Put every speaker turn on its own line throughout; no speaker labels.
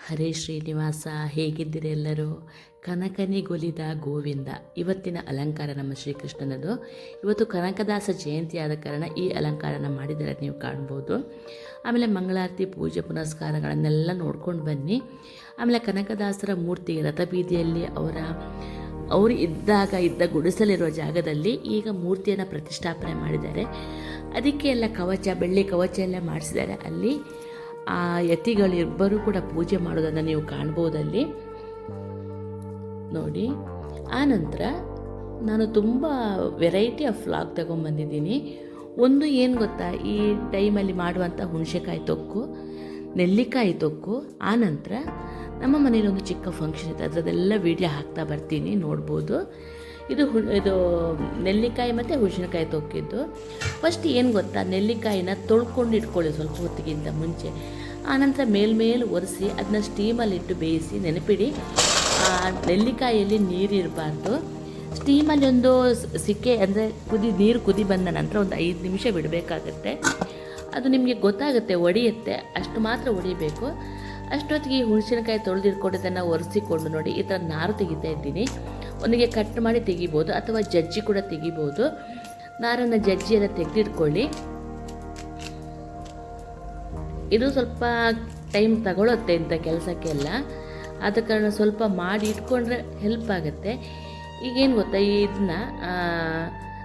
ಹರೇ ಶ್ರೀನಿವಾಸ, ಹೇಗಿದ್ದೀರಿ ಎಲ್ಲರೂ? ಕನಕನಿಗೊಲಿದ ಗೋವಿಂದ. ಇವತ್ತಿನ ಅಲಂಕಾರ ನಮ್ಮ ಶ್ರೀಕೃಷ್ಣನದು. ಇವತ್ತು ಕನಕದಾಸ ಜಯಂತಿ ಆದ ಕಾರಣ ಈ ಅಲಂಕಾರನ ಮಾಡಿದರೆ ನೀವು ಕಾಣ್ಬೋದು. ಆಮೇಲೆ ಮಂಗಳಾರತಿ, ಪೂಜೆ ಪುನಸ್ಕಾರಗಳನ್ನೆಲ್ಲ ನೋಡ್ಕೊಂಡು ಬನ್ನಿ. ಆಮೇಲೆ ಕನಕದಾಸರ ಮೂರ್ತಿ ರಥಬೀದಿಯಲ್ಲಿ ಅವರು ಇದ್ದ ಗುಡಿಸಲಿರುವ ಜಾಗದಲ್ಲಿ ಈಗ ಮೂರ್ತಿಯನ್ನು ಪ್ರತಿಷ್ಠಾಪನೆ ಮಾಡಿದ್ದಾರೆ. ಅದಕ್ಕೆ ಎಲ್ಲ ಕವಚ, ಬೆಳ್ಳಿ ಕವಚ ಎಲ್ಲ ಮಾಡಿಸಿದ್ದಾರೆ. ಅಲ್ಲಿ ಆ ಯತಿಗಳಿಬ್ಬರೂ ಕೂಡ ಪೂಜೆ ಮಾಡೋದನ್ನು ನೀವು ಕಾಣ್ಬೋದಲ್ಲಿ ನೋಡಿ. ಆನಂತರ ನಾನು ತುಂಬ ವೆರೈಟಿ ಆಫ್ ಫ್ಲಾಗ್ ತಗೊಂಡ್ಬಂದಿದ್ದೀನಿ. ಒಂದು ಏನು ಗೊತ್ತಾ, ಈ ಟೈಮಲ್ಲಿ ಮಾಡುವಂಥ ಹುಣಸೆಕಾಯಿ ತೊಕ್ಕು, ನೆಲ್ಲಿಕಾಯಿ ತೊಕ್ಕು. ಆನಂತರ ನಮ್ಮ ಮನೇಲಿ ಒಂದು ಚಿಕ್ಕ ಫಂಕ್ಷನ್ ಇದೆ, ಅದರದ್ದೆಲ್ಲ ವೀಡಿಯೋ ಹಾಕ್ತಾ ಬರ್ತೀನಿ, ನೋಡ್ಬೋದು. ಇದು ನೆಲ್ಲಿಕಾಯಿ ಮತ್ತು ಹುಣಸೆಕಾಯಿ ತೊಕ್ಕಿದ್ದು. ಫಸ್ಟ್ ಏನು ಗೊತ್ತಾ, ನೆಲ್ಲಿಕಾಯಿನ ತೊಳ್ಕೊಂಡು ಇಟ್ಕೊಳ್ಳಿ ಸ್ವಲ್ಪ ಹೊತ್ತಿಗಿಂತ ಮುಂಚೆ. ಆನಂತರ ಮೇಲ್ಮೇಲೆ ಒರೆಸಿ ಅದನ್ನ ಸ್ಟೀಮಲ್ಲಿಟ್ಟು ಬೇಯಿಸಿ ನೆನಪಿಡಿ. ನೆಲ್ಲಿಕಾಯಲ್ಲಿ ನೀರಿರಬಾರ್ದು. ಸ್ಟೀಮಲ್ಲಿ ಒಂದು ಸಿಕ್ಕೆ ಅಂದರೆ ನೀರು ಕುದಿ ಬಂದ ನಂತರ ಒಂದು 5 ನಿಮಿಷ ಬಿಡಬೇಕಾಗತ್ತೆ. ಅದು ನಿಮಗೆ ಗೊತ್ತಾಗುತ್ತೆ, ಒಡೆಯುತ್ತೆ, ಅಷ್ಟು ಮಾತ್ರ ಒಡಿಬೇಕು. ಅಷ್ಟೊತ್ತಿಗೆ ಈ ಹುಣಸಿನಕಾಯಿ ತೊಳೆದಿಟ್ಕೊಂಡಿದ್ದನ್ನು ಒರೆಸಿಕೊಂಡು ನೋಡಿ, ಈ ಥರ ನಾರು ತೆಗಿತಾ ಇದ್ದೀನಿ. ಒಂದಿಗೆ ಕಟ್ ಮಾಡಿ ತೆಗಿಬೋದು ಅಥವಾ ಜಜ್ಜಿ ಕೂಡ ತೆಗಿಬೋದು. ನಾರನ್ನು ಜಜ್ಜಿಯನ್ನು ತೆಗೆದಿಟ್ಕೊಳ್ಳಿ. ಇದು ಸ್ವಲ್ಪ ಟೈಮ್ ತಗೊಳುತ್ತೆ ಇಂಥ ಕೆಲಸಕ್ಕೆಲ್ಲ, ಆದ ಕಾರಣ ಸ್ವಲ್ಪ ಮಾಡಿ ಇಟ್ಕೊಂಡ್ರೆ ಹೆಲ್ಪ್ ಆಗುತ್ತೆ. ಈಗೇನು ಗೊತ್ತಾ, ಇದನ್ನ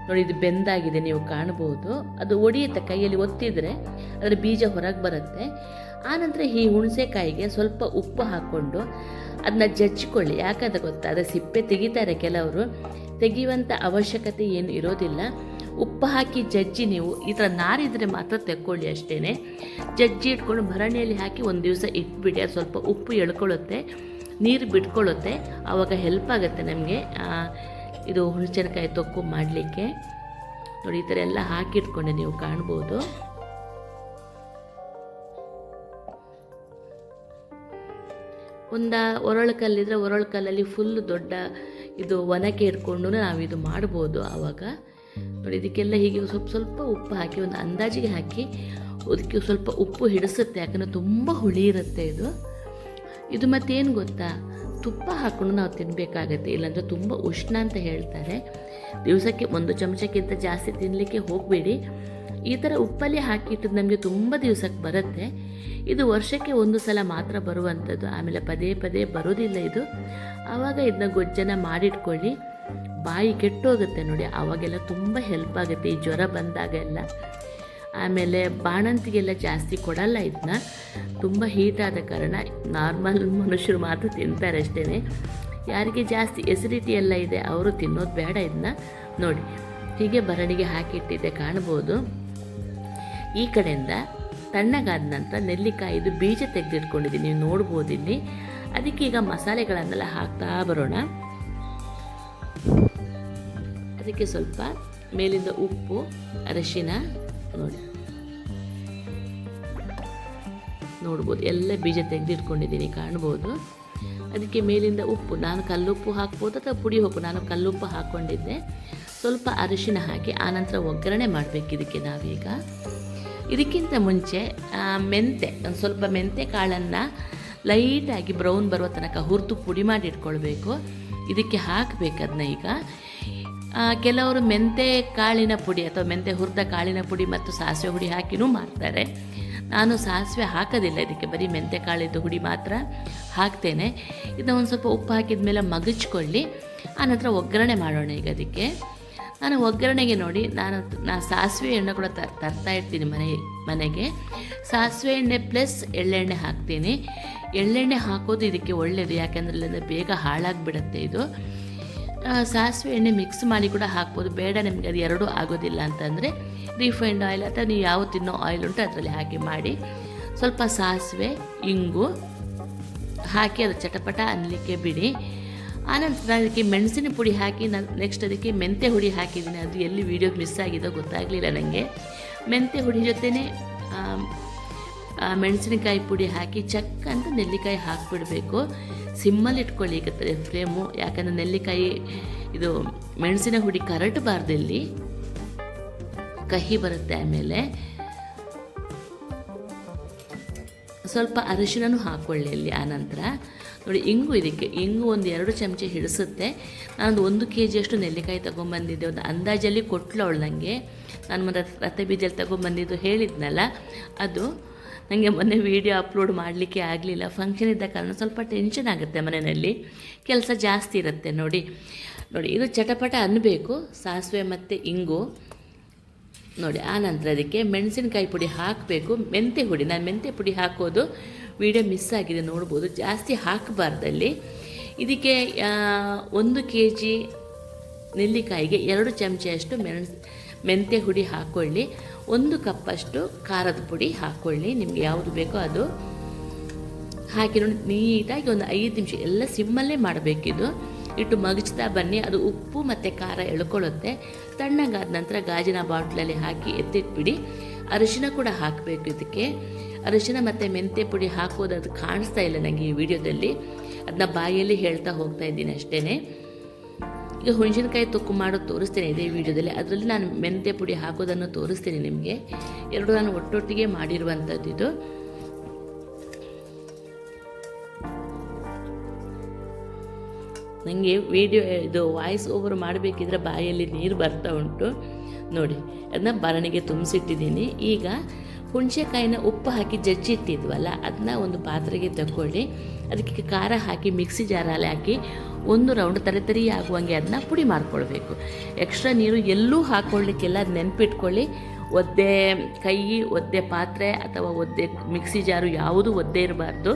ನೋಡಿ, ಇದು ಬೆಂದಾಗಿದೆ, ನೀವು ಕಾಣ್ಬೋದು. ಅದು ಒಡೆಯುತ್ತೆ, ಕೈಯಲ್ಲಿ ಒತ್ತಿದರೆ ಅದರ ಬೀಜ ಹೊರಗೆ ಬರುತ್ತೆ. ಆನಂತರ ಈ ಹುಣಸೆಕಾಯಿಗೆ ಸ್ವಲ್ಪ ಉಪ್ಪು ಹಾಕ್ಕೊಂಡು ಅದನ್ನ ಜಜ್ಜಿಕೊಳ್ಳಿ. ಯಾಕಂತ ಗೊತ್ತಾ, ಅದರ ಸಿಪ್ಪೆ ತೆಗಿತಾರೆ ಕೆಲವರು, ತೆಗೆಯುವಂಥ ಅವಶ್ಯಕತೆ ಏನು ಇರೋದಿಲ್ಲ. ಉಪ್ಪು ಹಾಕಿ ಜಜ್ಜಿ ನೀವು ಈ ಥರ ನಾರಿದ್ರೆ ಮಾತ್ರ ತೆಕ್ಕೊಳ್ಳಿ ಅಷ್ಟೇ. ಜಜ್ಜಿ ಇಟ್ಕೊಂಡು ಭರಣಿಯಲ್ಲಿ ಹಾಕಿ ಒಂದು ದಿವಸ ಇಟ್ಬಿಡಿ. ಅದು ಸ್ವಲ್ಪ ಉಪ್ಪು ಎಳ್ಕೊಳ್ಳುತ್ತೆ, ನೀರು ಬಿಟ್ಕೊಳ್ಳುತ್ತೆ, ಆವಾಗ ಹೆಲ್ಪ್ ಆಗುತ್ತೆ ನಮಗೆ ಇದು ಹುಣಸೆಕಾಯಿ ತೊಕ್ಕು ಮಾಡಲಿಕ್ಕೆ. ನೋಡಿ, ಈ ಥರ ಎಲ್ಲ ಹಾಕಿಟ್ಕೊಂಡೆ ನೀವು ಕಾಣ್ಬೋದು. ಒರಳು ಕಲ್ಲಿದ್ರೆ ಒರಳು ಕಲ್ಲಲ್ಲಿ ಫುಲ್ ದೊಡ್ಡ ಇದು ಒನಕೆ ಇಟ್ಕೊಂಡು ನಾವು ಇದು ಮಾಡ್ಬೋದು. ಆವಾಗ ನೋಡಿ, ಇದಕ್ಕೆಲ್ಲ ಹೀಗೆ ಸ್ವಲ್ಪ ಉಪ್ಪು ಹಾಕಿ, ಒಂದು ಅಂದಾಜಿಗೆ ಹಾಕಿ, ಅದಕ್ಕೆ ಸ್ವಲ್ಪ ಉಪ್ಪು ಹಿಡಿಸುತ್ತೆ, ಯಾಕಂದರೆ ತುಂಬ ಹುಳಿ ಇರುತ್ತೆ ಇದು. ಮತ್ತೇನು ಗೊತ್ತಾ, ತುಪ್ಪ ಹಾಕ್ಕೊಂಡು ನಾವು ತಿನ್ನಬೇಕಾಗತ್ತೆ, ಇಲ್ಲಾಂದರೆ ತುಂಬ ಉಷ್ಣ ಅಂತ ಹೇಳ್ತಾರೆ. ದಿವಸಕ್ಕೆ 1 ಚಮಚಕ್ಕಿಂತ ಜಾಸ್ತಿ ತಿನ್ನಲಿಕ್ಕೆ ಹೋಗಬೇಡಿ. ಈ ಥರ ಉಪ್ಪಲ್ಲಿ ಹಾಕಿಟ್ಟಿದ್ದು ನಮಗೆ ತುಂಬ ದಿವಸಕ್ಕೆ ಬರುತ್ತೆ. ಇದು ವರ್ಷಕ್ಕೆ 1 ಸಲ ಮಾತ್ರ ಬರುವಂಥದ್ದು, ಆಮೇಲೆ ಪದೇ ಪದೇ ಬರೋದಿಲ್ಲ ಇದು. ಆವಾಗ ಇದನ್ನ ಗೊಜ್ಜನ ಮಾಡಿಟ್ಕೊಳ್ಳಿ. ಬಾಯಿ ಕೆಟ್ಟೋಗುತ್ತೆ ನೋಡಿ, ಆವಾಗೆಲ್ಲ ತುಂಬ ಹೆಲ್ಪ್ ಆಗುತ್ತೆ ಈ ಜ್ವರ ಬಂದಾಗೆಲ್ಲ. ಆಮೇಲೆ ಬಾಣಂತಿಗೆಲ್ಲ ಜಾಸ್ತಿ ಕೊಡಲ್ಲ ಇದನ್ನ, ತುಂಬ ಹೀಟ್ ಆದ ಕಾರಣ ನಾರ್ಮಲ್ ಮನುಷ್ಯರು ಮಾತ್ರ ತಿಂತಾರೆ ಅಷ್ಟೇ. ಯಾರಿಗೆ ಜಾಸ್ತಿ ಎಸಿಡಿಟಿ ಎಲ್ಲ ಇದೆ ಅವರು ತಿನ್ನೋದು ಬೇಡ ಇದನ್ನ. ನೋಡಿ, ಹೀಗೆ ಭರಣಿಗೆ ಹಾಕಿಟ್ಟಿದ್ದೆ ಕಾಣ್ಬೋದು. ಈ ಕಡೆಯಿಂದ ತಣ್ಣಗಾದ ನಂತರ ನೆಲ್ಲಿಕಾಯಿದು ಬೀಜ ತೆಗೆದಿಟ್ಕೊಂಡಿದ್ದೀನಿ, ನೀವು ನೋಡ್ಬೋದು ಇಲ್ಲಿ. ಅದಕ್ಕೆ ಈಗ ಮಸಾಲೆಗಳನ್ನೆಲ್ಲ ಹಾಕ್ತಾ ಬರೋಣ. ಅದಕ್ಕೆ ಸ್ವಲ್ಪ ಮೇಲಿಂದ ಉಪ್ಪು, ಅರಿಶಿನ, ನೋಡ್ಬೋದು ಎಲ್ಲ ಬೀಜ ತೆಗೆದಿಟ್ಕೊಂಡಿದ್ದೀನಿ ಕಾಣ್ಬೋದು. ಅದಕ್ಕೆ ಮೇಲಿಂದ ಉಪ್ಪು, ನಾನು ಕಲ್ಲುಪ್ಪು ಹಾಕ್ಬೋದು ಅಥವಾ ಪುಡಿ ಉಪ್ಪು, ನಾನು ಕಲ್ಲುಪ್ಪು ಹಾಕ್ಕೊಂಡಿದ್ದೆ. ಸ್ವಲ್ಪ ಅರಿಶಿನ ಹಾಕಿ ಆನಂತರ ಒಗ್ಗರಣೆ ಮಾಡಬೇಕು ಇದಕ್ಕೆ ನಾವೀಗ. ಇದಕ್ಕಿಂತ ಮುಂಚೆ ಮೆಂತೆ, ಒಂದು ಸ್ವಲ್ಪ ಮೆಂತೆ ಕಾಳನ್ನು ಲೈಟಾಗಿ ಬ್ರೌನ್ ಬರುವ ತನಕ ಹುರಿದು ಪುಡಿ ಮಾಡಿ ಇಟ್ಕೊಳ್ಬೇಕು. ಇದಕ್ಕೆ ಹಾಕಬೇಕು ಅದನ್ನ. ಈಗ ಕೆಲವರು ಮೆಂತೆ ಕಾಳಿನ ಪುಡಿ ಅಥವಾ ಮೆಂತೆ ಹುರಿದ ಕಾಳಿನ ಪುಡಿ ಮತ್ತು ಸಾಸಿವೆ ಹುಡಿ ಹಾಕಿನೂ ಮಾಡ್ತಾರೆ. ನಾನು ಸಾಸಿವೆ ಹಾಕೋದಿಲ್ಲ ಇದಕ್ಕೆ, ಬರೀ ಮೆಂತೆ ಕಾಳಿದ್ದು ಹುಡಿ ಮಾತ್ರ ಹಾಕ್ತೇನೆ. ಇದನ್ನ ಒಂದು ಸ್ವಲ್ಪ ಉಪ್ಪು ಹಾಕಿದ ಮೇಲೆ ಮಗಚ್ಕೊಳ್ಳಿ. ಆನಂತರ ಒಗ್ಗರಣೆ ಮಾಡೋಣ. ಈಗ ಅದಕ್ಕೆ ನಾನು ಒಗ್ಗರಣೆಗೆ ನೋಡಿ, ನಾನು ಸಾಸಿವೆ ಎಣ್ಣೆ ಕೂಡ ತರ್ತಾ ಇರ್ತೀನಿ ಮನೆಗೆ. ಸಾಸಿವೆ ಎಣ್ಣೆ ಪ್ಲಸ್ ಎಳ್ಳೆಣ್ಣೆ ಹಾಕ್ತೀನಿ. ಎಳ್ಳೆಣ್ಣೆ ಹಾಕೋದು ಇದಕ್ಕೆ ಒಳ್ಳೆಯದು, ಯಾಕೆಂದರೆ ಇಲ್ಲಿಂದ ಬೇಗ ಹಾಳಾಗಿಬಿಡುತ್ತೆ ಇದು. ಸಾಸಿವೆ ಎಣ್ಣೆ ಮಿಕ್ಸ್ ಮಾಡಿ ಕೂಡ ಹಾಕ್ಬೋದು. ಬೇಡ ನಿಮಗೆ ಅದು ಎರಡೂ ಆಗೋದಿಲ್ಲ ಅಂತಂದರೆ ರಿಫೈನ್ಡ್ ಆಯಿಲ್ ಅಥವಾ ನೀವು ಯಾವ ತಿನ್ನೋ ಆಯಿಲ್ ಉಂಟು ಅದರಲ್ಲಿ ಹಾಕಿ ಮಾಡಿ. ಸ್ವಲ್ಪ ಸಾಸಿವೆ, ಇಂಗು ಹಾಕಿ ಅದು ಚಟಪಟ ಅನ್ನಲಿಕ್ಕೆ ಬಿಡಿ. ಆನಂತರ ಅದಕ್ಕೆ ಮೆಣಸಿನ ಪುಡಿ ಹಾಕಿ, ನಾನು ನೆಕ್ಸ್ಟ್ ಅದಕ್ಕೆ ಮೆಂತೆ ಹುಡಿ ಹಾಕಿದ್ದೀನಿ. ಅದು ಎಲ್ಲಿ ವೀಡಿಯೋ ಮಿಸ್ ಆಗಿದೋ ಗೊತ್ತಾಗಲಿಲ್ಲ ನನಗೆ. ಮೆಂತೆ ಹುಡಿ ಜೊತೆನೇ ಮೆಣಸಿನಕಾಯಿ ಪುಡಿ ಹಾಕಿ ಚಕ್ಕ ಅಂತ ನೆಲ್ಲಿಕಾಯಿ ಹಾಕಿಬಿಡಬೇಕು. ಸಿಮ್ಮಲ್ಲಿ ಇಟ್ಕೊಳ್ಳಿ ಈಗ ಫ್ಲೇಮು, ಯಾಕಂದರೆ ನೆಲ್ಲಿಕಾಯಿ ಇದು ಮೆಣಸಿನ ಹುಡಿ ಕರಟಬಾರ್ದು, ಇಲ್ಲಿ ಕಹಿ ಬರುತ್ತೆ. ಆಮೇಲೆ ಸ್ವಲ್ಪ ಅರಿಶಿನೂ ಹಾಕ್ಕೊಳ್ಳಿ ಇಲ್ಲಿ. ಆನಂತರ ನೋಡಿ ಇದಕ್ಕೆ ಇಂಗು ಒಂದು 2 ಚಮಚ ಹಿಡಿಸುತ್ತೆ. ನಾನೊಂದು 1 kg ನೆಲ್ಲಿಕಾಯಿ ತೊಗೊಂಬಂದಿದ್ದೆ. ಒಂದು ಅಂದಾಜಲ್ಲಿ ಕೊಟ್ಲು ಅವಳು ನನಗೆ. ನಾನು ರತ್ತೆ ಬೀಜಲ್ಲಿ ತೊಗೊಂಬಂದಿದ್ದು ಹೇಳಿದ್ನಲ್ಲ, ಅದು ನನಗೆ ಮೊನ್ನೆ ವೀಡಿಯೋ ಅಪ್ಲೋಡ್ ಮಾಡಲಿಕ್ಕೆ ಆಗಲಿಲ್ಲ. ಫಂಕ್ಷನ್ ಇದ್ದ ಕಾರಣ ಸ್ವಲ್ಪ ಟೆನ್ಷನ್ ಆಗುತ್ತೆ, ಮನೆಯಲ್ಲಿ ಕೆಲಸ ಜಾಸ್ತಿ ಇರುತ್ತೆ. ನೋಡಿ ಇದು ಚಟಪಟ ಅನ್ನಬೇಕು, ಸಾಸಿವೆ ಮತ್ತು ಇಂಗು. ನೋಡಿ ಆನಂತರ ಅದಕ್ಕೆ ಮೆಣಸಿನಕಾಯಿ ಪುಡಿ ಹಾಕಬೇಕು, ಮೆಂತ್ಯ ಪುಡಿ. ನಾನು ಮೆಂತ್ಯ ಪುಡಿ ಹಾಕೋದು ವಿಡಿಯೋ ಮಿಸ್ ಆಗಿದೆ, ನೋಡ್ಬೋದು. ಜಾಸ್ತಿ ಹಾಕಬಾರ್ದಲ್ಲಿ. ಇದಕ್ಕೆ 1 kg ನೆಲ್ಲಿಕಾಯಿಗೆ 2 ಚಮಚಷ್ಟು ಮೆಂತ್ಯ ಹುಡಿ ಹಾಕ್ಕೊಳ್ಳಿ. 1 ಕಪ್ಪಷ್ಟು ಖಾರದ ಪುಡಿ ಹಾಕ್ಕೊಳ್ಳಿ, ನಿಮಗೆ ಯಾವುದು ಬೇಕೋ ಅದು ಹಾಕಿ. ನೋಡಿ ನೀಟಾಗಿ ಒಂದು 5 ನಿಮಿಷ ಎಲ್ಲ ಸಿಮ್ಮಲ್ಲೇ ಮಾಡಬೇಕಿದು. ಇಟ್ಟು ಮಗಚ್ತಾ ಬನ್ನಿ, ಅದು ಉಪ್ಪು ಮತ್ತು ಖಾರ ಎಳ್ಕೊಳ್ಳುತ್ತೆ. ತಣ್ಣಗಾದ ನಂತರ ಗಾಜಿನ ಬಾಟ್ಲಲ್ಲಿ ಹಾಕಿ ಎತ್ತಿಟ್ಬಿಡಿ. ಅರಿಶಿನ ಕೂಡ ಹಾಕಬೇಕು ಇದಕ್ಕೆ. ಅರಿಶಿನ ಮತ್ತು ಮೆಂತ್ಯ ಪುಡಿ ಹಾಕೋದು ಅದು ಕಾಣಿಸ್ತಾ ಇಲ್ಲ ನನಗೆ ಈ ವಿಡಿಯೋದಲ್ಲಿ, ಅದನ್ನ ಬಾಯಲ್ಲಿ ಹೇಳ್ತಾ ಹೋಗ್ತಾ ಇದ್ದೀನಿ ಅಷ್ಟೇ. ಈಗ ಹುಣಸಿನಕಾಯಿ ತೊಕ್ಕು ಮಾಡೋದು ತೋರಿಸ್ತೇನೆ ಇದೇ ವಿಡಿಯೋದಲ್ಲಿ. ಅದರಲ್ಲಿ ನಾನು ಮೆಂತ್ಯ ಪುಡಿ ಹಾಕೋದನ್ನು ತೋರಿಸ್ತೀನಿ ನಿಮಗೆ. ಎರಡು ನಾನು ಒಟ್ಟೊಟ್ಟಿಗೆ ಮಾಡಿರುವಂಥದ್ದು ಇದು. ನನಗೆ ವಿಡಿಯೋ ಇದು ವಾಯ್ಸ್ ಓವರ್ ಮಾಡಬೇಕಿದ್ರೆ ಬಾಯಲ್ಲಿ ನೀರು ಬರ್ತಾ ಉಂಟು. ನೋಡಿ ಅದನ್ನ ಭರಣಿಗೆ ತುಂಬಿಸಿಟ್ಟಿದ್ದೀನಿ. ಈಗ ಹುಣಸೆಕಾಯಿನ ಉಪ್ಪು ಹಾಕಿ ಜಜ್ಜಿಟ್ಟಿದ್ವಲ್ಲ, ಅದನ್ನ ಒಂದು ಪಾತ್ರೆಗೆ ತಗೊಳ್ಳಿ. ಅದಕ್ಕೆ ಖಾರ ಹಾಕಿ ಮಿಕ್ಸಿ ಜಾರಲ್ಲಿ ಹಾಕಿ 1 ರೌಂಡ್ ತರಿ ಆಗುವಂಗೆ ಅದನ್ನ ಪುಡಿ ಮಾಡ್ಕೊಳ್ಬೇಕು. ಎಕ್ಸ್ಟ್ರಾ ನೀರು ಎಲ್ಲೂ ಹಾಕ್ಕೊಳ್ಳಿಕ್ಕೆಲ್ಲ, ಅದು ನೆನಪಿಟ್ಕೊಳ್ಳಿ. ಒದ್ದೆ ಕೈ, ಒದ್ದೆ ಪಾತ್ರೆ ಅಥವಾ ಒದ್ದೆ ಮಿಕ್ಸಿ ಜಾರು ಯಾವುದು ಒದ್ದೆ ಇರಬಾರ್ದು.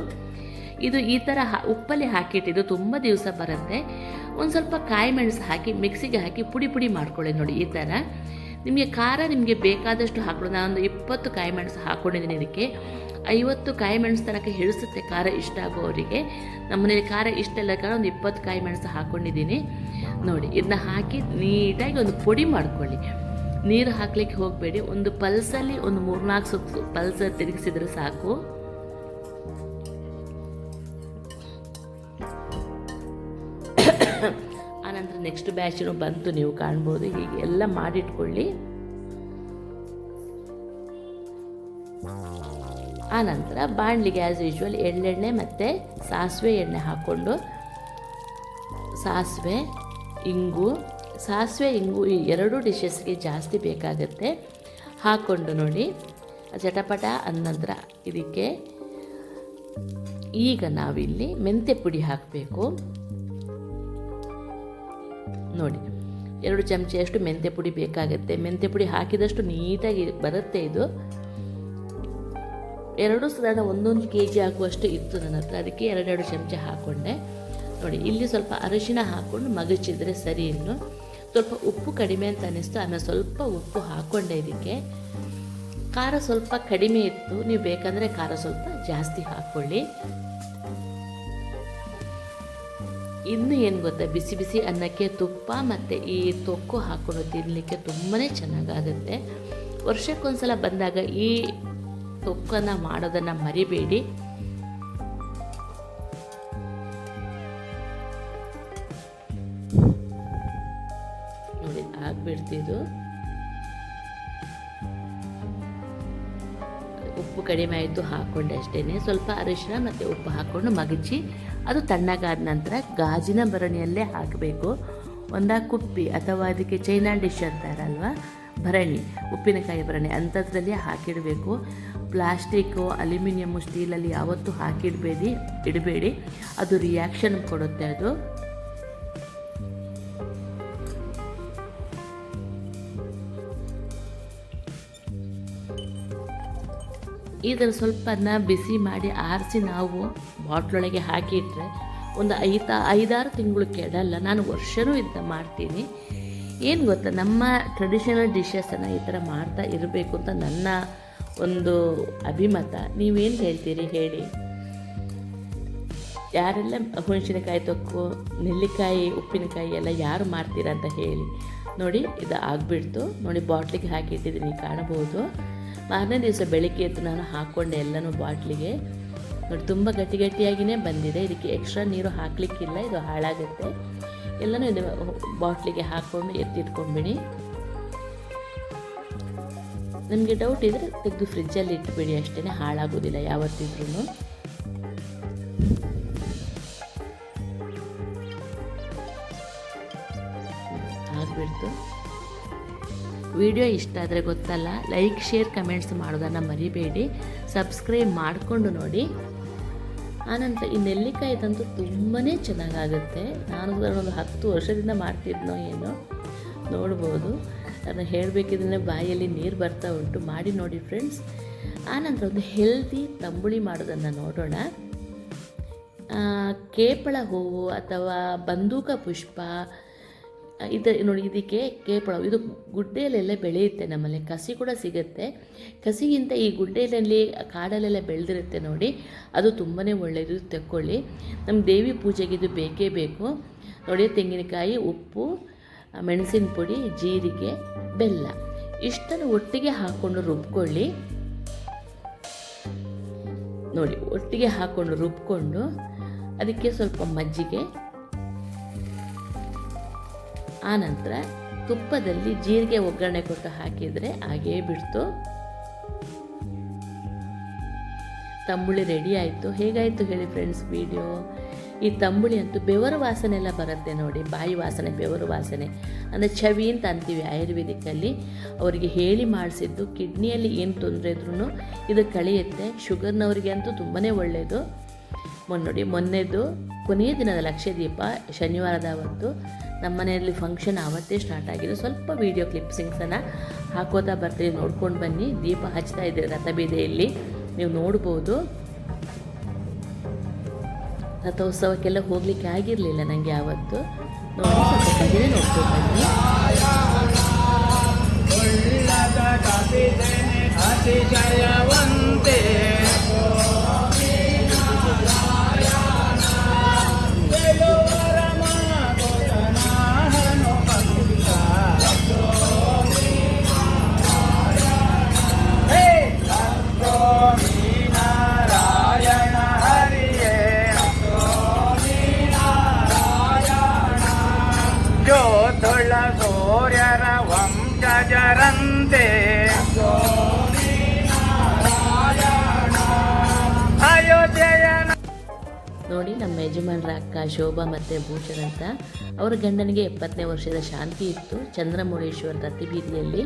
ಇದು ಈ ಥರ ಉಪ್ಪಲ್ಲಿ ಹಾಕಿಟ್ಟಿದ್ದು ತುಂಬ ದಿವಸ ಬರುತ್ತೆ. ಒಂದು ಸ್ವಲ್ಪ ಕಾಯಿ ಮೆಣಸು ಹಾಕಿ ಮಿಕ್ಸಿಗೆ ಹಾಕಿ ಪುಡಿ ಮಾಡ್ಕೊಳ್ಳಿ. ನೋಡಿ ಈ ಥರ. ನಿಮಗೆ ಖಾರ ನಿಮಗೆ ಬೇಕಾದಷ್ಟು ಹಾಕೊಳ್ಳಿ. ನಾನೊಂದು 20 ಕಾಯಿ ಮೆಣಸು ಹಾಕ್ಕೊಂಡಿದ್ದೀನಿ. ಇದಕ್ಕೆ 50 ಕಾಯಿ ಮೆಣಸು ತನಕ ಹಿಡಿಸುತ್ತೆ ಖಾರ ಇಷ್ಟ ಆಗೋವರಿಗೆ. ನಮ್ಮನೇಲಿ ಖಾರ ಇಷ್ಟ ಇಲ್ಲ ಕಾರಣ ಒಂದು 20 ಕಾಯಿ ಮೆಣಸು ಹಾಕ್ಕೊಂಡಿದ್ದೀನಿ. ನೋಡಿ ಇದನ್ನ ಹಾಕಿ ನೀಟಾಗಿ ಒಂದು ಪುಡಿ ಮಾಡ್ಕೊಳ್ಳಿ. ನೀರು ಹಾಕಲಿಕ್ಕೆ ಹೋಗಬೇಡಿ. ಒಂದು ಪಲ್ಸಲ್ಲಿ ಒಂದು 3-4 ಸುತ್ತು ಪಲ್ಸ್ ತಿರುಗಿಸಿದ್ರೆ ಸಾಕು. ಆನಂತರ ನೆಕ್ಸ್ಟ್ ಬ್ಯಾಚನು ಬಂತು, ನೀವು ಕಾಣ್ಬೋದು. ಹೀಗೆ ಎಲ್ಲ ಮಾಡಿಟ್ಕೊಳ್ಳಿ. ಆನಂತರ ಬಾಣಲಿಗೆ ಆ್ಯಸ್ ಯೂಶ್ವಲ್ ಎಳ್ಳೆಣ್ಣೆ ಮತ್ತು ಸಾಸಿವೆ ಎಣ್ಣೆ ಹಾಕ್ಕೊಂಡು, ಸಾಸಿವೆ ಇಂಗು ಈ 2 ಡಿಶಸ್ಗೆ ಜಾಸ್ತಿ ಬೇಕಾಗುತ್ತೆ ಹಾಕ್ಕೊಂಡು ನೋಡಿ ಚಟಪಟ ಅಂದ ನಂತರ ಇದಕ್ಕೆ ಈಗ ನಾವಿಲ್ಲಿ ಮೆಂತ್ಯ ಪುಡಿ ಹಾಕಬೇಕು. ನೋಡಿ 2 ಚಮಚೆಯಷ್ಟು ಮೆಂತ್ಯ ಪುಡಿ ಬೇಕಾಗುತ್ತೆ. ಮೆಂತ್ಯ ಪುಡಿ ಹಾಕಿದಷ್ಟು ನೀಟಾಗಿ ಬರುತ್ತೆ ಇದು. 2 ಸಾಧಾರಣ 1 kg ಹಾಕುವಷ್ಟು ಇತ್ತು ನನ್ನ ಹತ್ರ, ಅದಕ್ಕೆ 2 ಚಮಚ ಹಾಕ್ಕೊಂಡೆ. ನೋಡಿ ಇಲ್ಲಿ ಸ್ವಲ್ಪ ಅರಿಶಿನ ಹಾಕ್ಕೊಂಡು ಮಗಚಿದ್ರೆ ಸರಿ. ಇನ್ನು ಸ್ವಲ್ಪ ಉಪ್ಪು ಕಡಿಮೆ ಅಂತ ಅನ್ನಿಸ್ತು, ಆಮೇಲೆ ಸ್ವಲ್ಪ ಉಪ್ಪು ಹಾಕ್ಕೊಂಡೆ. ಇದಕ್ಕೆ ಖಾರ ಸ್ವಲ್ಪ ಕಡಿಮೆ ಇತ್ತು, ನೀವು ಬೇಕಂದರೆ ಖಾರ ಸ್ವಲ್ಪ ಜಾಸ್ತಿ ಹಾಕ್ಕೊಳ್ಳಿ. ಇನ್ನು ಏನು ಗೊತ್ತಾ, ಬಿಸಿ ಬಿಸಿ ಅನ್ನಕ್ಕೆ ತುಪ್ಪ ಮತ್ತು ಈ ತೊಕ್ಕು ಹಾಕ್ಕೊಂಡು ತಿನ್ನಲಿಕ್ಕೆ ತುಂಬಾ ಚೆನ್ನಾಗಾಗುತ್ತೆ. ವರ್ಷಕ್ಕೊಂದ್ಸಲ ಬಂದಾಗ ಈ ತೊಕ್ಕನ್ನು ಮಾಡೋದನ್ನು ಮರಿಬೇಡಿ. ನೋಡಿ ಆಗ್ಬಿಡ್ತಿದ್ದು. ಉಪ್ಪು ಕಡಿಮೆ ಆಯಿತು ಹಾಕ್ಕೊಂಡೆ ಅಷ್ಟೇ. ಸ್ವಲ್ಪ ಅರಿಶಿನ ಮತ್ತು ಉಪ್ಪು ಹಾಕ್ಕೊಂಡು ಮಗಚಿ ಅದು ತಣ್ಣಗಾದ ನಂತರ ಗಾಜಿನ ಭರಣಿಯಲ್ಲೇ ಹಾಕಬೇಕು. ಒಂದಾ ಕುಪ್ಪಿ ಅಥವಾ ಅದಕ್ಕೆ ಚೈನಾ ಡಿಶ್ ಅಂತಾರಲ್ವ, ಭರಣಿ, ಉಪ್ಪಿನಕಾಯಿ ಭರಣಿ ಅಂಥದ್ರಲ್ಲಿ ಹಾಕಿಡಬೇಕು. ಪ್ಲಾಸ್ಟಿಕ್ಕು, ಅಲ್ಯೂಮಿನಿಯಮ್ಮು, ಸ್ಟೀಲಲ್ಲಿ ಯಾವತ್ತೂ ಇಡಬೇಡಿ. ಅದು ರಿಯಾಕ್ಷನ್ ಕೊಡುತ್ತೆ. ಅದು ಇದನ್ನು ಸ್ವಲ್ಪ ಅದನ್ನ ಬಿಸಿ ಮಾಡಿ ಆರಿಸಿ ನಾವು ಬಾಟ್ಲೊಳಗೆ ಹಾಕಿಟ್ರೆ ಒಂದು 5-6 ತಿಂಗಳು ಕೆಡಲ್ಲ. ನಾನು ವರ್ಷವೂ ಇದನ್ನ ಮಾಡ್ತೀನಿ. ಏನು ಗೊತ್ತಾ, ನಮ್ಮ ಟ್ರೆಡಿಷನಲ್ ಡಿಶಸನ್ನು ಈ ಥರ ಮಾಡ್ತಾ ಇರಬೇಕು ಅಂತ ನನ್ನ ಒಂದು ಅಭಿಮತ. ನೀವೇನು ಹೇಳ್ತೀರಿ ಹೇಳಿ? ಯಾರೆಲ್ಲ ಹುಣಸಿನಕಾಯಿ ತೊಕ್ಕು, ನೆಲ್ಲಿಕಾಯಿ, ಉಪ್ಪಿನಕಾಯಿ ಎಲ್ಲ ಯಾರು ಮಾಡ್ತೀರಾ ಅಂತ ಹೇಳಿ. ನೋಡಿ ಇದು ಆಗಿಬಿಡ್ತು. ನೋಡಿ ಬಾಟ್ಲಿಗೆ ಹಾಕಿಟ್ಟಿದ್ದೀನಿ, ಕಾಣಬಹುದು. ಮಾರನೇ ದಿವಸ ಬೆಳಗ್ಗೆ ಎದ್ದು ನಾನು ಹಾಕ್ಕೊಂಡೆ ಎಲ್ಲನೂ ಬಾಟ್ಲಿಗೆ. ನೋಡಿ ತುಂಬ ಗಟ್ಟಿಯಾಗಿಯೇ ಬಂದಿದೆ. ಇದಕ್ಕೆ ಎಕ್ಸ್ಟ್ರಾ ನೀರು ಹಾಕಲಿಕ್ಕಿಲ್ಲ, ಇದು ಹಾಳಾಗುತ್ತೆ. ಎಲ್ಲನೂ ಇದು ಬಾಟ್ಲಿಗೆ ಹಾಕ್ಕೊಂಡು ಎತ್ತಿಟ್ಕೊಂಡ್ಬಿಡಿ. ನಿಮಗೆ ಡೌಟ್ ಇದ್ದರೆ ತೆಗೆದು ಫ್ರಿಜ್ಜಲ್ಲಿ ಇಟ್ಬಿಡಿ, ಅಷ್ಟೇ, ಹಾಳಾಗೋದಿಲ್ಲ ಯಾವತ್ತಿದ್ರೂ. ಆಗಿಬಿಡ್ತು. ವಿಡಿಯೋ ಇಷ್ಟ ಆದರೆ ಗೊತ್ತಲ್ಲ, ಲೈಕ್ ಶೇರ್ ಕಮೆಂಟ್ಸ್ ಮಾಡೋದನ್ನು ಮರಿಬೇಡಿ. ಸಬ್ಸ್ಕ್ರೈಬ್ ಮಾಡಿಕೊಂಡು ನೋಡಿ. ಆನಂತರ ಈ ನೆಲ್ಲಿಕಾಯಿದಂತೂ ತುಂಬಾ ಚೆನ್ನಾಗಾಗುತ್ತೆ. ನಾನು ಒಂದು 10 ವರ್ಷದಿಂದ ಮಾಡ್ತಿದ್ನೋ ಏನೋ, ನೋಡ್ಬೋದು. ಅದನ್ನು ಹೇಳಬೇಕಿದ್ರೆ ಬಾಯಲ್ಲಿ ನೀರು ಬರ್ತಾ ಉಂಟು. ಮಾಡಿ ನೋಡಿ ಫ್ರೆಂಡ್ಸ್. ಆನಂತರ ಒಂದು ಹೆಲ್ದಿ ತಂಬುಳಿ ಮಾಡೋದನ್ನು ನೋಡೋಣ. ಕೇಪಳ ಹೂವು ಅಥವಾ ಬಂದೂಕ ಪುಷ್ಪ, ನೋಡಿ, ಇದಕ್ಕೆ ಕೇಪಳ, ಇದು ಗುಡ್ಡೆಯಲ್ಲೆಲ್ಲ ಬೆಳೆಯುತ್ತೆ ನಮ್ಮಲ್ಲಿ, ಕಸಿ ಕೂಡ ಸಿಗುತ್ತೆ. ಕಸಿಗಿಂತ ಈ ಗುಡ್ಡೆಯಲ್ಲಿ ಕಾಡಲ್ಲೆಲ್ಲ ಬೆಳೆದಿರುತ್ತೆ ನೋಡಿ, ಅದು ತುಂಬಾ ಒಳ್ಳೆಯದು, ತೆಕ್ಕೊಳ್ಳಿ. ನಮ್ಮ ದೇವಿ ಪೂಜೆಗೆ ಇದು ಬೇಕೇ ಬೇಕು ನೋಡಿ. ತೆಂಗಿನಕಾಯಿ, ಉಪ್ಪು, ಮೆಣಸಿನ ಪುಡಿ, ಜೀರಿಗೆ, ಬೆಲ್ಲ ಇಷ್ಟನ್ನು ಒಟ್ಟಿಗೆ ಹಾಕ್ಕೊಂಡು ರುಬ್ಕೊಳ್ಳಿ ನೋಡಿ. ಒಟ್ಟಿಗೆ ಹಾಕ್ಕೊಂಡು ರುಬ್ಕೊಂಡು ಅದಕ್ಕೆ ಸ್ವಲ್ಪ ಮಜ್ಜಿಗೆ, ಆನಂತರ ತುಪ್ಪದಲ್ಲಿ ಜೀರಿಗೆ ಒಗ್ಗರಣೆ ಕೊಟ್ಟು ಹಾಕಿದರೆ ಹಾಗೇ ಬಿಡ್ತು. ತಂಬುಳಿ ರೆಡಿ ಆಯಿತು. ಹೇಗಾಯಿತು ಹೇಳಿ ಫ್ರೆಂಡ್ಸ್ ವಿಡಿಯೋ? ಈ ತಂಬುಳಿ ಅಂತೂ ಬೆವರು ವಾಸನೆ ಎಲ್ಲ ಬರುತ್ತೆ ನೋಡಿ, ಬಾಯಿ ವಾಸನೆ, ಬೆವರು ವಾಸನೆ ಅಂದರೆ ಚವಿ ಅಂತ ಅಂತೀವಿ ಆಯುರ್ವೇದಿಕ್ಕಲ್ಲಿ. ಅವರಿಗೆ ಹೇಳಿ ಮಾಡಿಸಿದ್ದು, ಕಿಡ್ನಿಯಲ್ಲಿ ಏನು ತೊಂದರೆ ಇದ್ರೂ ಇದು ಕಳೆಯುತ್ತೆ. ಶುಗರ್ನವರಿಗೆ ಅಂತೂ ತುಂಬಾ ಒಳ್ಳೆಯದು. ನೋಡಿ, ಮೊನ್ನೆದು ಕೊನೆಯ ದಿನದ ಲಕ್ಷದೀಪ ಶನಿವಾರದ ಅವತ್ತು ನಮ್ಮ ಮನೆಯಲ್ಲಿ ಫಂಕ್ಷನ್ ಆವತ್ತೇ ಸ್ಟಾರ್ಟ್ ಆಗಿದೆ. ಸ್ವಲ್ಪ ವೀಡಿಯೋ ಕ್ಲಿಪ್ಸಿಂಗ್ಸನ್ನು ಹಾಕೋತಾ ಬರ್ತೀವಿ, ನೋಡ್ಕೊಂಡು ಬನ್ನಿ. ದೀಪ ಹಚ್ತಾ ಇದ್ದೀವಿ ರಥಬೀದಿಯಲ್ಲಿ, ನೀವು ನೋಡ್ಬೋದು. ರಥೋತ್ಸವಕ್ಕೆಲ್ಲ ಹೋಗಲಿಕ್ಕೆ ಆಗಿರಲಿಲ್ಲ ನನಗೆ ಆವತ್ತು. ನೋಡಿ, ಸ್ವಲ್ಪ ಭಜನೆ ನೋಡ್ಕೊಂಡು ಬನ್ನಿ.
ಸೂರ್ಯರ ವಂಶಜರಂತೆ ಅಯೋಧ್ಯೆಯ
ನೋಡಿ, ನಮ್ಮ ಯಜಮಾನ್ರ ಅಕ್ಕ ಶೋಭಾ ಮತ್ತು ಭೂಷಣ್ ಅಂತ, ಅವರ ಗಂಡನಿಗೆ 70ನೇ ವರ್ಷದ ಶಾಂತಿ ಇತ್ತು. ಚಂದ್ರಮೌಳೇಶ್ವರ ರಥಬೀದಿಯಲ್ಲಿ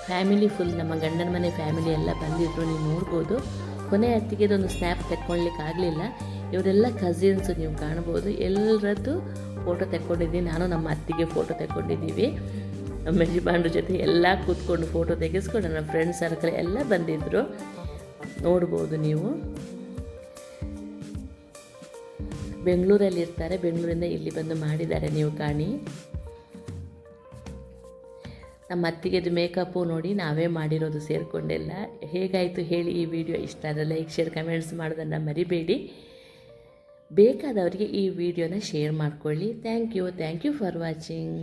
ಫ್ಯಾಮಿಲಿ ಫುಲ್, ನಮ್ಮ ಗಂಡನ ಮನೆ ಫ್ಯಾಮಿಲಿ ಎಲ್ಲ ಬಂದಿದ್ರು, ನೀವು ನೋಡ್ಬೋದು. ಕೊನೆ ಹೊತ್ತಿಗೆದೊಂದು ಸ್ನ್ಯಾಪ್ ತೆಕ್ಕೊಳ್ಳಿಕ್ಕೆ ಆಗಲಿಲ್ಲ. ಇವರೆಲ್ಲ ಕಸಿನ್ಸು, ನೀವು ಕಾಣ್ಬೋದು. ಎಲ್ಲರದ್ದು ಫೋಟೋ ತೆಕ್ಕೊಂಡಿದ್ದೀನಿ. ನಾನು ನಮ್ಮ ಅತ್ತಿಗೆ ಫೋಟೋ ತೆಕ್ಕೊಂಡಿದ್ದೀವಿ. ನಮ್ಮ ಯಜಮಾನ್ರ ಜೊತೆ ಎಲ್ಲ ಕೂತ್ಕೊಂಡು ಫೋಟೋ ತೆಗೆಸ್ಕೊಂಡು ನನ್ನ ಫ್ರೆಂಡ್ಸ್ ಸರ್ಕಲ್ ಎಲ್ಲ ಬಂದಿದ್ದರು, ನೋಡ್ಬೋದು ನೀವು. ಬೆಂಗಳೂರಲ್ಲಿ ಇರ್ತಾರೆ, ಬೆಂಗಳೂರಿಂದ ಇಲ್ಲಿ ಬಂದು ಮಾಡಿದ್ದಾರೆ, ನೀವು ಕಾಣಿ. ನಮ್ಮ ಅತ್ತಿಗೆದು ಮೇಕಪ್ಪು ನೋಡಿ ನಾವೇ ಮಾಡಿರೋದು ಸೇರಿಕೊಂಡೆಲ್ಲ. ಹೇಗಾಯಿತು ಹೇಳಿ ಈ ವಿಡಿಯೋ? ಇಷ್ಟ ಆದರೆ ಲೈಕ್ ಶೇರ್ ಕಮೆಂಟ್ಸ್ ಮಾಡೋದನ್ನು ಮರಿಬೇಡಿ. ಬೇಕಾದವರಿಗೆ ಈ ವಿಡಿಯೋನ ಶೇರ್ ಮಾಡ್ಕೊಳ್ಳಿ. Thank you for watching.